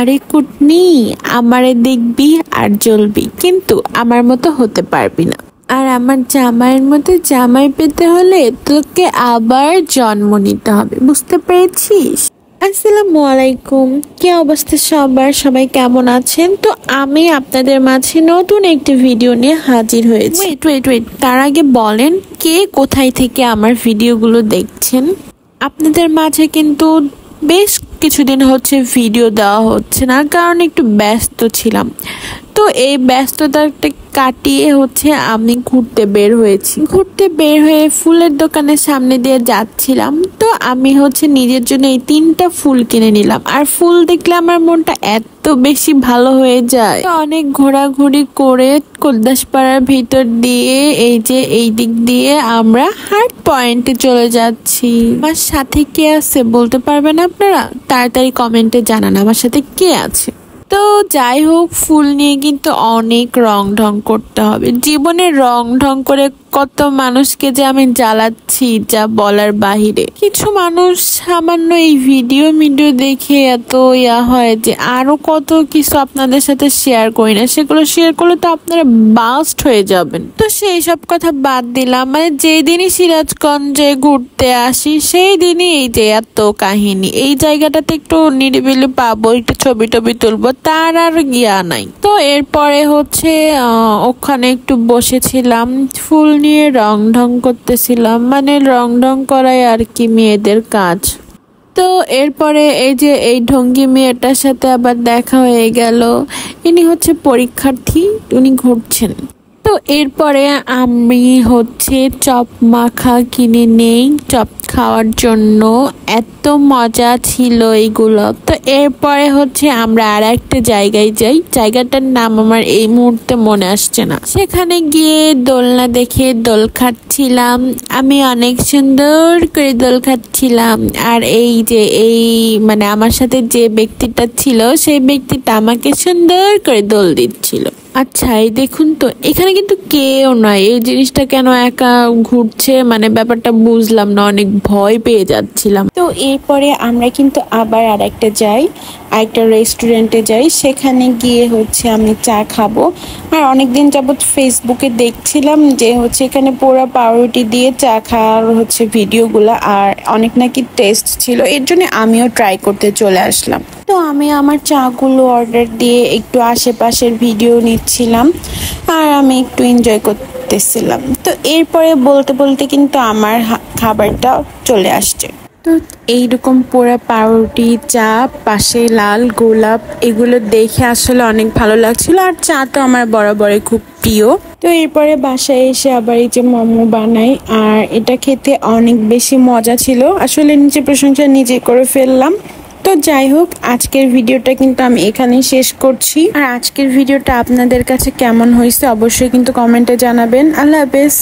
আরে কুটনি, আমারে দেখবি আর জ্বলবি, কিন্তু আমার মতো হতে পারবি না। আর আমার জামাইয়ের মতো জামাই পেতে হলে তোকে আবার জন্ম নিতে হবে, বুঝতে পেরেছিস? আসসালামু আলাইকুম, কি অবস্থা সবার? সবাই কেমন আছেন? তো আমি আপনাদের মাঝে নতুন একটি ভিডিও নিয়ে হাজির হয়েছি। ওয়েট, তার আগে বলেন কে কোথায় থেকে আমার ভিডিওগুলো দেখছেন? আপনাদের মাঝে কিন্তু বেশ কিছুদিন হচ্ছে ভিডিও দেওয়া হচ্ছে না, কারণ একটু ব্যস্ত ছিলাম। তো এই ব্যস্ততাটা কাটিয়ে হচ্ছে আমি ঘুরতে বের হয়ে ফুলের দোকানের সামনে দিয়ে যাচ্ছিলাম। তো আমি হচ্ছে নিজের জন্য এই 3টা ফুল কিনে নিলাম। আর ফুল দেখলে আমার মনটা এত বেশি ভালো হয়ে যায়। তো অনেক ঘোরাঘুরি করে কলদাসপাড়ার ভিতর দিয়ে এই দিক দিয়ে আমরা হার্ট পয়েন্টে চলে যাচ্ছি। আমার সাথে কে আছে বলতে পারবেন আপনারা? তাড়াতাড়ি কমেন্টে জানান আমার সাথে কে আছে। তো যাই হোক, ফুল নিয়ে কিন্তু অনেক রং ঢং করতে হবে। জীবনে রং ঢং করে কত মানুষকে যে আমি জ্বালাচ্ছি যা বলার বাহিরে। কিছু মানুষ সামান্য এই ভিডিও দেখে এত হয় যে আরো কত কিছু আপনাদের সাথে শেয়ার করি না, সেগুলো শেয়ার করলে তো আপনারা বাস্ট হয়ে যাবেন। তো সেই সব কথা বাদ দিলাম, মানে যেই দিনই সিরাজগঞ্জে ঘুরতে আসি সেই দিনই এই যে এত কাহিনী। এই জায়গাটাতে একটু নিরিবিলি পাবো, একটু ছবি টবি তুলবো, তার আর গিয়া নাই। তো এরপরে হচ্ছে ওখানে একটু বসেছিলাম, ফুল নিয়ে রং ঢং করতেছিলাম, মানে রং ঢং করাই আর কি মেয়েদের কাজ। তো এরপরে এই ঢঙ্গি মেয়েটার সাথে আবার দেখা হয়ে গেল। ইনি হচ্ছে পরীক্ষার্থী, উনি ঘুরছেন। তো এরপরে আমি হচ্ছে চপ মাখা কিনে নেই চপ খাওয়ার জন্য, এত মজা ছিল এইগুলো। তো এরপরে হচ্ছে আমরা আর একটা জায়গায় যাই, জায়গাটার নাম আমার এই মুহূর্তে মনে আসছে না। সেখানে গিয়ে দোলনা দেখে দোল খাচ্ছিলাম, আমি অনেক সুন্দর করে দোল খাচ্ছিলাম। আর মানে আমার সাথে যে ব্যক্তিটা ছিল সেই ব্যক্তিটা আমাকে সুন্দর করে দোল দিচ্ছিল। আচ্ছা, এই দেখুন তো, এখানে কিন্তু কেউ নয়। এই জিনিসটা কেন একা ঘুরছে, মানে ব্যাপারটা বুঝলাম না, অনেক ভয় পেয়ে যাচ্ছিলাম। তো এরপরে আমরা কিন্তু আবার আরেকটা রেস্টুরেন্টে যাই। সেখানে গিয়ে হচ্ছে আমি চা খাবো। আর অনেকদিন যাবত ফেসবুকে দেখছিলাম যে হচ্ছে এখানে পোড়া পাউরুটি দিয়ে চা খাওয়ার হচ্ছে ভিডিওগুলো, আর অনেক নাকি টেস্ট ছিল, এর জন্য আমিও ট্রাই করতে চলে আসলাম। তো আমি আমার চাগুলো অর্ডার দিয়ে একটু আশেপাশের ভিডিও নিচ্ছিলাম আর আমি একটু এনজয় করতেছিলাম। তো এরপরে বলতে বলতে কিন্তু আমার খাবারটা চলে আসছে। তো এইরকম পোড়া পাউরুটি, চা, পাশে লাল গোলাপ, এগুলো দেখে আসলে অনেক ভালো লাগছিল। আর চা তো আমার বরাবরই খুব প্রিয়। তো এরপরে বাসায় এসে আবার এই যে মোমো বানাই, আর এটা খেতে অনেক বেশি মজা ছিল। আসলে নিজে প্রশংসা নিজে করে ফেললাম। তো যাই হোক, আজকের ভিডিওটা কিন্তু আমি এখানেই শেষ করছি। আর আজকের ভিডিওটা আপনাদের কাছে কেমন হয়েছে অবশ্যই কিন্তু কমেন্টে জানাবেন। আল্লাহ হাফেজ।